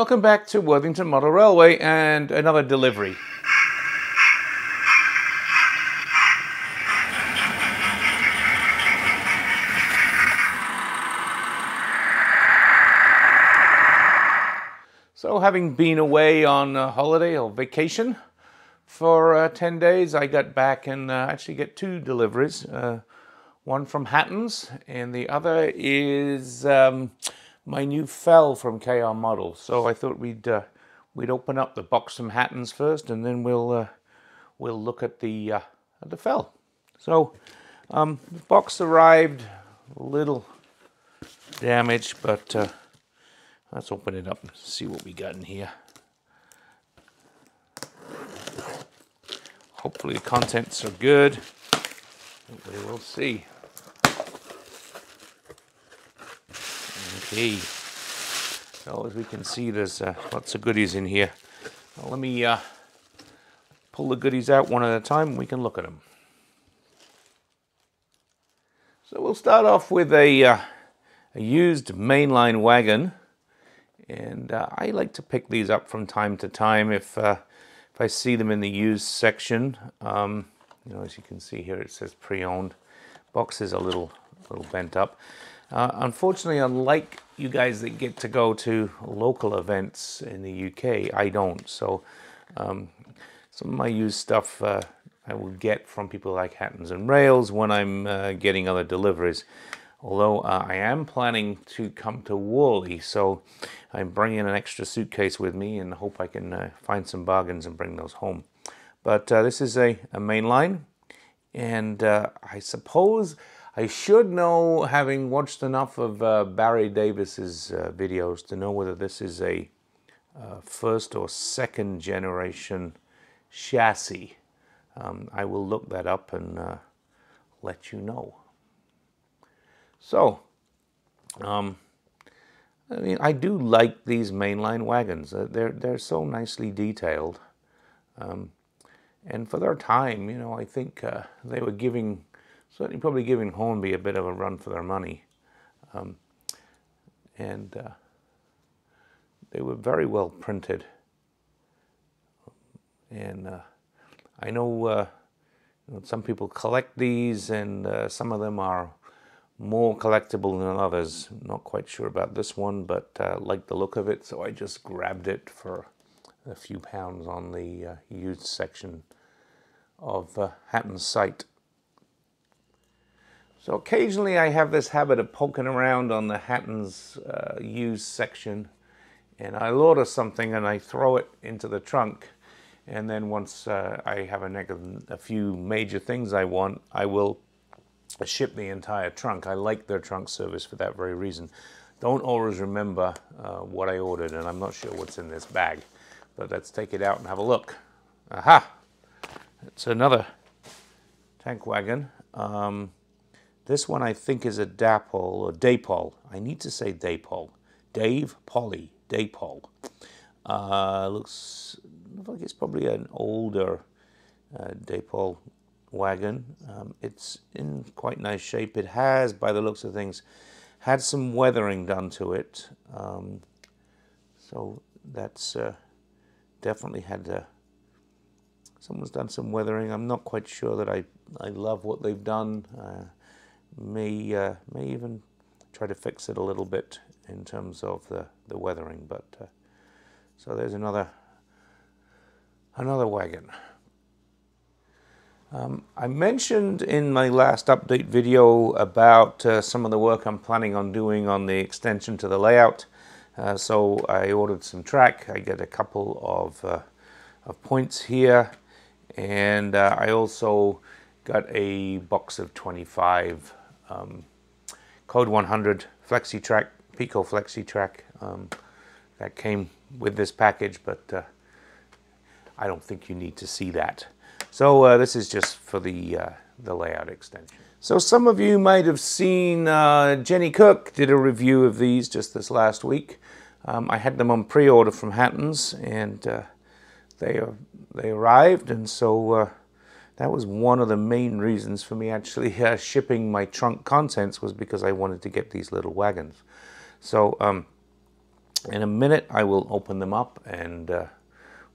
Welcome back to Worthington Model Railway and another delivery. So having been away on a holiday or vacation for 10 days, I got back and actually get two deliveries. One from Hattons and the other is my new fell from KR Model. So I thought we'd open up the box from Hattons first, and then we'll look at the fell. So the box arrived a little damaged, but let's open it up and see what we got in here. Hopefully the contents are good. We will see. Okay, so as we can see, there's lots of goodies in here. Well, let me pull the goodies out one at a time and we can look at them. So we'll start off with a used mainline wagon, and I like to pick these up from time to time if I see them in the used section. You know, as you can see here, it says pre-owned. Box is a little bent up. Unfortunately, unlike you guys that get to go to local events in the UK, I don't. So some of my used stuff I will get from people like Hattons and Rails when I'm getting other deliveries. Although I am planning to come to Worley, so I'm bringing an extra suitcase with me and hope I can find some bargains and bring those home. But this is a mainline, and I suppose I should know, having watched enough of Barry Davis's videos, to know whether this is a first or second generation chassis. I will look that up and let you know. So, I mean, I do like these mainline wagons. They're so nicely detailed, and for their time, you know, I think they were certainly probably giving Hornby a bit of a run for their money, and they were very well printed. And I know some people collect these, and some of them are more collectible than others. Not quite sure about this one, but like the look of it, so I just grabbed it for a few pounds on the used section of Hattons site. So occasionally I have this habit of poking around on the Hattons used section, and I'll order something and I throw it into the trunk, and then once I have a few major things I want, I will ship the entire trunk. I like their trunk service for that very reason. Don't always remember what I ordered, and I'm not sure what's in this bag, but let's take it out and have a look. Aha! It's another tank wagon. This one I think is a Dapol or Dapol. I need to say Dapol. Dave Polly Dapol. Looks like it's probably an older Dapol wagon. It's in quite nice shape. It has, by the looks of things, had some weathering done to it. So that's definitely had someone's done some weathering. I'm not quite sure that I love what they've done. May even try to fix it a little bit in terms of the weathering. But so there's another wagon. I mentioned in my last update video about some of the work I'm planning on doing on the extension to the layout. So I ordered some track. I get a couple of points here, and I also got a box of 25 Code 100 Flexi Track, Peco Flexi Track. That came with this package, but I don't think you need to see that. So this is just for the layout extension. So some of you might have seen Jenny Cook did a review of these just this last week. I had them on pre-order from Hattons, and they arrived, and so that was one of the main reasons for me actually shipping my trunk contents, was because I wanted to get these little wagons. So In a minute I will open them up and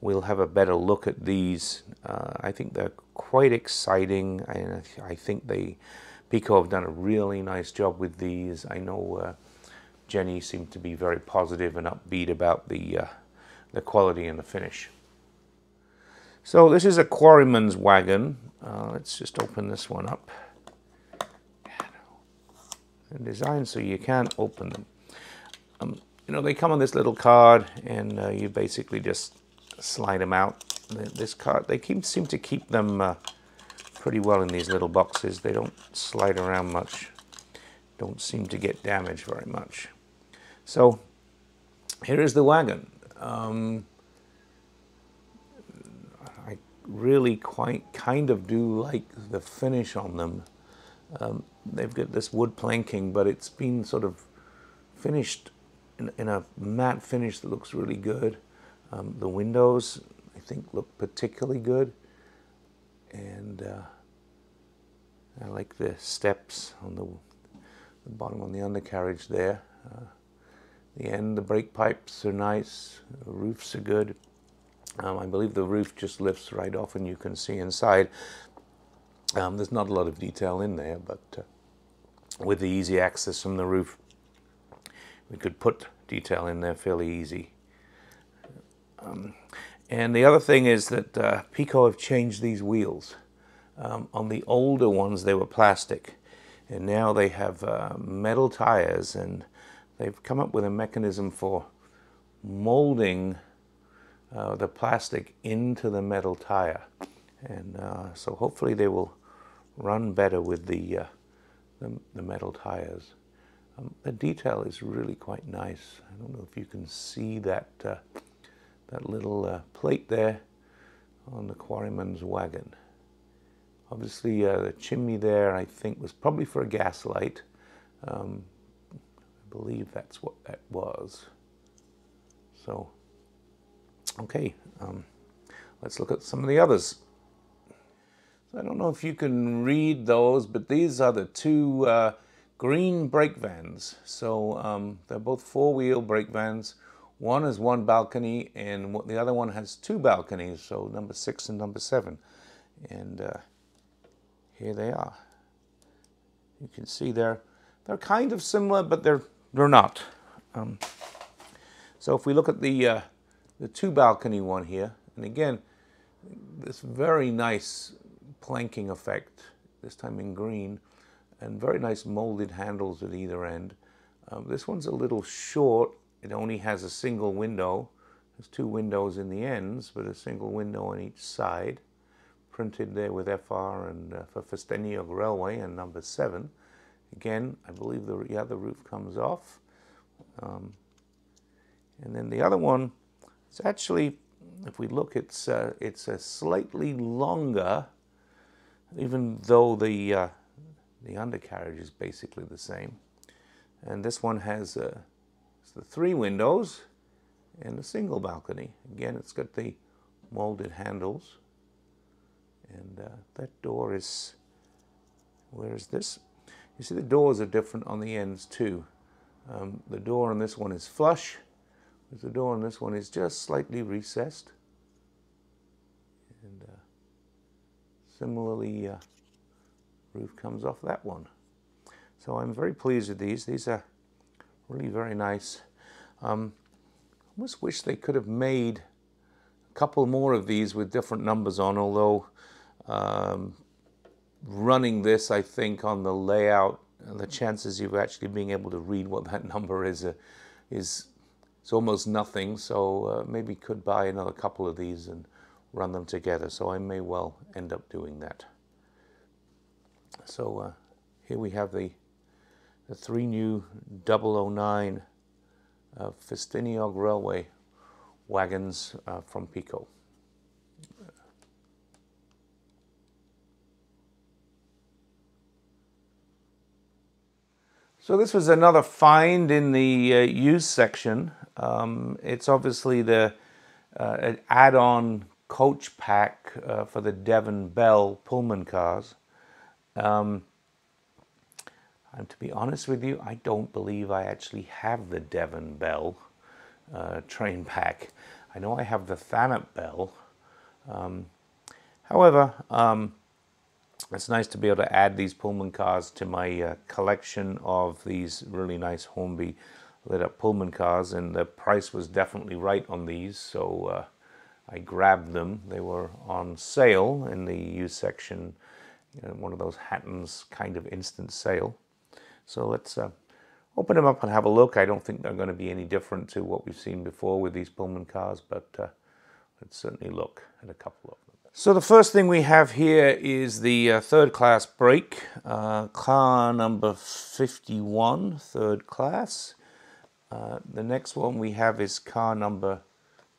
we'll have a better look at these. I think they're quite exciting, and I think Peco have done a really nice job with these. I know Jenny seemed to be very positive and upbeat about the quality and the finish. So this is a Quarrymen's wagon. Let's just open this one up. They're designed so you can't open them. You know, they come on this little card, and you basically just slide them out. This card, they seem to keep them pretty well in these little boxes. They don't slide around much. Don't seem to get damaged very much. So here is the wagon. I really kind of do like the finish on them. They've got this wood planking, but it's been sort of finished in a matte finish that looks really good. The windows, I think, look particularly good, and I like the steps on the bottom on the undercarriage there. The end, the brake pipes are nice, the roofs are good. I believe the roof just lifts right off and you can see inside. There's not a lot of detail in there, but with the easy access from the roof, we could put detail in there fairly easy. And the other thing is that Peco have changed these wheels. On the older ones they were plastic, and now they have metal tires, and they've come up with a mechanism for molding the plastic into the metal tire, and so hopefully they will run better with the metal tires. The detail is really quite nice. I don't know if you can see that that little plate there on the Quarrymen's wagon. Obviously the chimney there, I think, was probably for a gas light. I believe that's what that was. So, okay, let's look at some of the others. So I don't know if you can read those, but these are the two green brake vans. So they're both four-wheel brake vans. One has one balcony, and the other one has two balconies, so number 6 and number 7. And here they are. You can see they're kind of similar, but they're not. So if we look at the two balcony one here, and again, this very nice planking effect, this time in green, and very nice molded handles at either end. This one's a little short. It only has a single window. There's 2 windows in the ends, but a single window on each side. Printed there with FR and for Fiestiniog Railway and number 7. Again, I believe the roof comes off. And then the other one, it's actually, if we look, it's a slightly longer, even though the undercarriage is basically the same. And this one has the 3 windows and a single balcony. Again, it's got the molded handles. And that door is, where is this? You see the doors are different on the ends too. The door on this one is flush, whereas the door on this one is just slightly recessed. And similarly, roof comes off that one. So I'm very pleased with these. These are really very nice. I almost wish they could have made a couple more of these with different numbers on, although running this, I think, on the layout, the chances of actually being able to read what that number is it's almost nothing. So maybe could buy another couple of these and run them together. So I may well end up doing that. So here we have the 3 new 009 Fiestiniog Railway wagons from Peco. So this was another find in the used section. It's obviously the an add-on coach pack for the Devon Bell Pullman cars. And to be honest with you, I don't believe I actually have the Devon Bell. train back. I know I have the Thanet bell. However, it's nice to be able to add these Pullman cars to my collection of these really nice Hornby lit up Pullman cars, and the price was definitely right on these, so I grabbed them. They were on sale in the used section, one of those Hattons kind of instant sale. So let's open them up and have a look. I don't think they're going to be any different to what we've seen before with these Pullman cars, but let's certainly look at a couple of them. So the first thing we have here is the third class brake, car number 51, third class. The next one we have is car number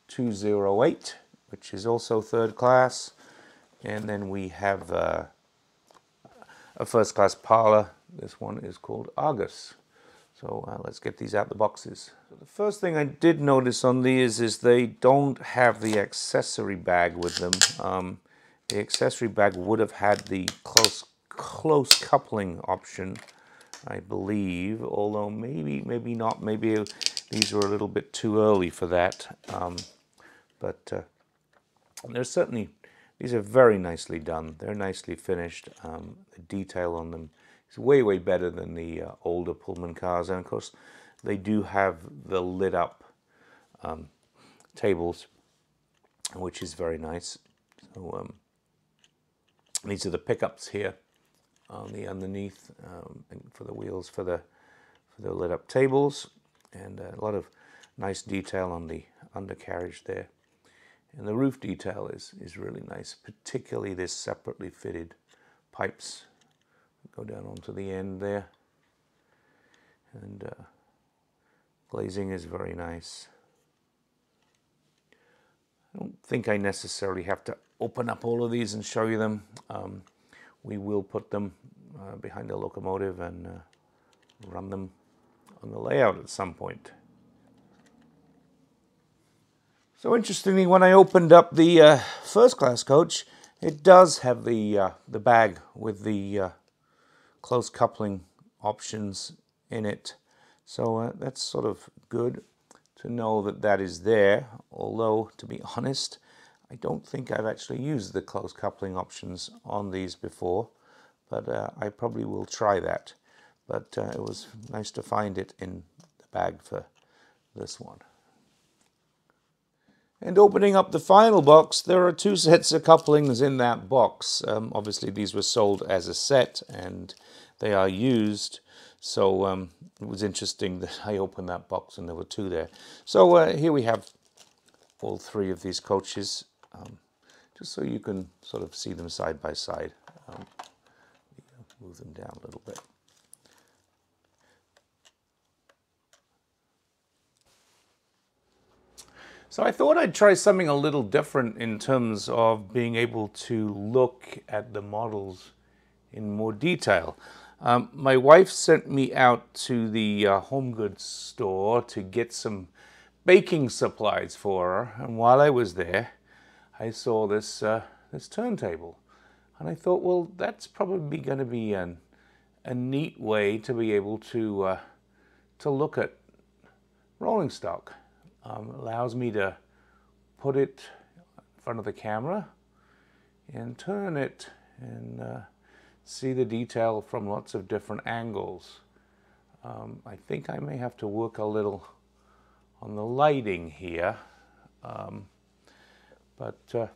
208, which is also third class. And then we have a first class parlor. This one is called Argus. So let's get these out the boxes. So the first thing I did notice on these is they don't have the accessory bag with them. The accessory bag would have had the close coupling option, I believe, although maybe not. Maybe these were a little bit too early for that. But there's certainly, these are very nicely done. They're nicely finished. The detail on them is way better than the older Pullman cars, and of course they do have the lit up tables, which is very nice. So these are the pickups here on the underneath, and for the wheels for the lit up tables, and a lot of nice detail on the undercarriage there. And the roof detail is really nice, particularly this separately fitted pipes go down onto the end there. And glazing is very nice. I don't think I necessarily have to open up all of these and show you them. We will put them behind the locomotive and run them on the layout at some point. So interestingly, when I opened up the first class coach, it does have the bag with the close coupling options in it. So that's sort of good to know that that is there. Although, to be honest, I don't think I've actually used the close coupling options on these before, but I probably will try that. But it was nice to find it in the bag for this one. And opening up the final box, there are two sets of couplings in that box. Obviously these were sold as a set and they are used, so it was interesting that I opened that box and there were two there. So here we have all three of these coaches, just so you can sort of see them side by side. Move them down a little bit. So I thought I'd try something a little different in terms of being able to look at the models in more detail. My wife sent me out to the home goods store to get some baking supplies for her, and while I was there I saw this this turntable, and I thought, well, that's probably going to be a neat way to be able to look at rolling stock. Allows me to put it in front of the camera and turn it and see the detail from lots of different angles. I think I may have to work a little on the lighting here, but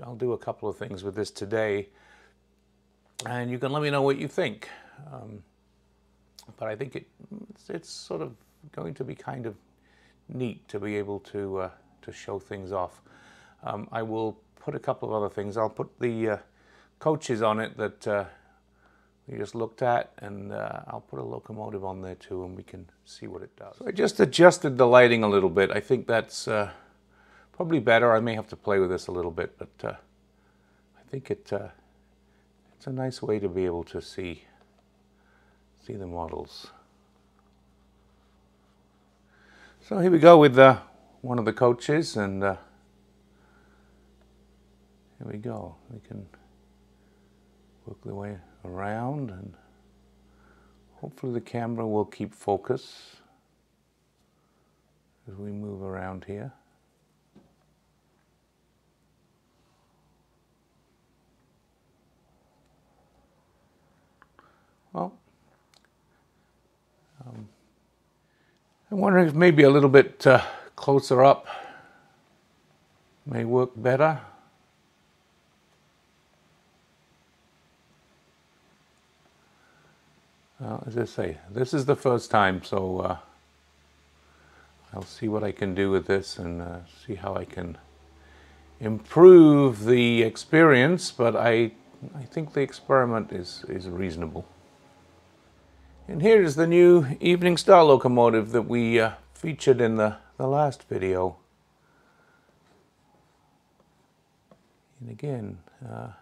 I'll do a couple of things with this today, and you can let me know what you think. But I think it's sort of going to be kind of neat to be able to show things off. I will put a couple of other things. I'll put the coaches on it that we just looked at, and I'll put a locomotive on there too, and we can see what it does. So I just adjusted the lighting a little bit. I think that's probably better. I may have to play with this a little bit, but I think it's a nice way to be able to see the models. So here we go with one of the coaches, and here we go. We can work the way around, and hopefully the camera will keep focus. as we move around here. Well, I'm wondering if maybe a little bit closer up may work better. As I say, this is the first time, so I'll see what I can do with this and see how I can improve the experience, but I think the experiment is reasonable. And here is the new Evening Star locomotive that we featured in the last video. And again, I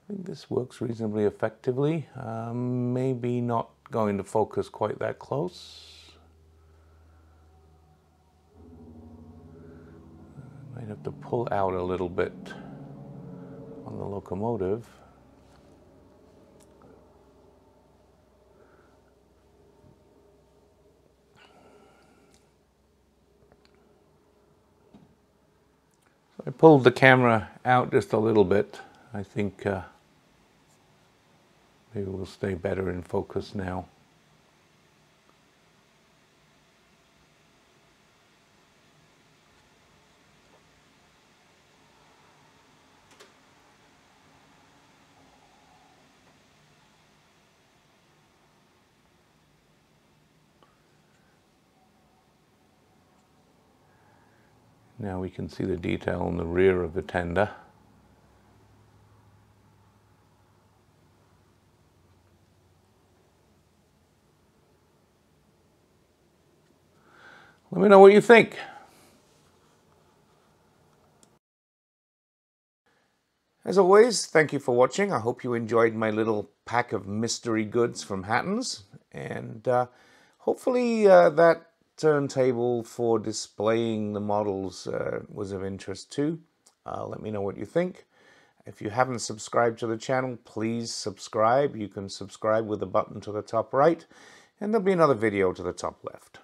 think this works reasonably effectively. Maybe not going to focus quite that close. Might have to pull out a little bit on the locomotive. So I pulled the camera out just a little bit. I think maybe we'll stay better in focus now. Now we can see the detail in the rear of the tender. Let me know what you think. As always, thank you for watching. I hope you enjoyed my little pack of mystery goods from Hattons. And hopefully that turntable for displaying the models was of interest too. Let me know what you think. If you haven't subscribed to the channel, please subscribe. You can subscribe with the button to the top right, and there'll be another video to the top left.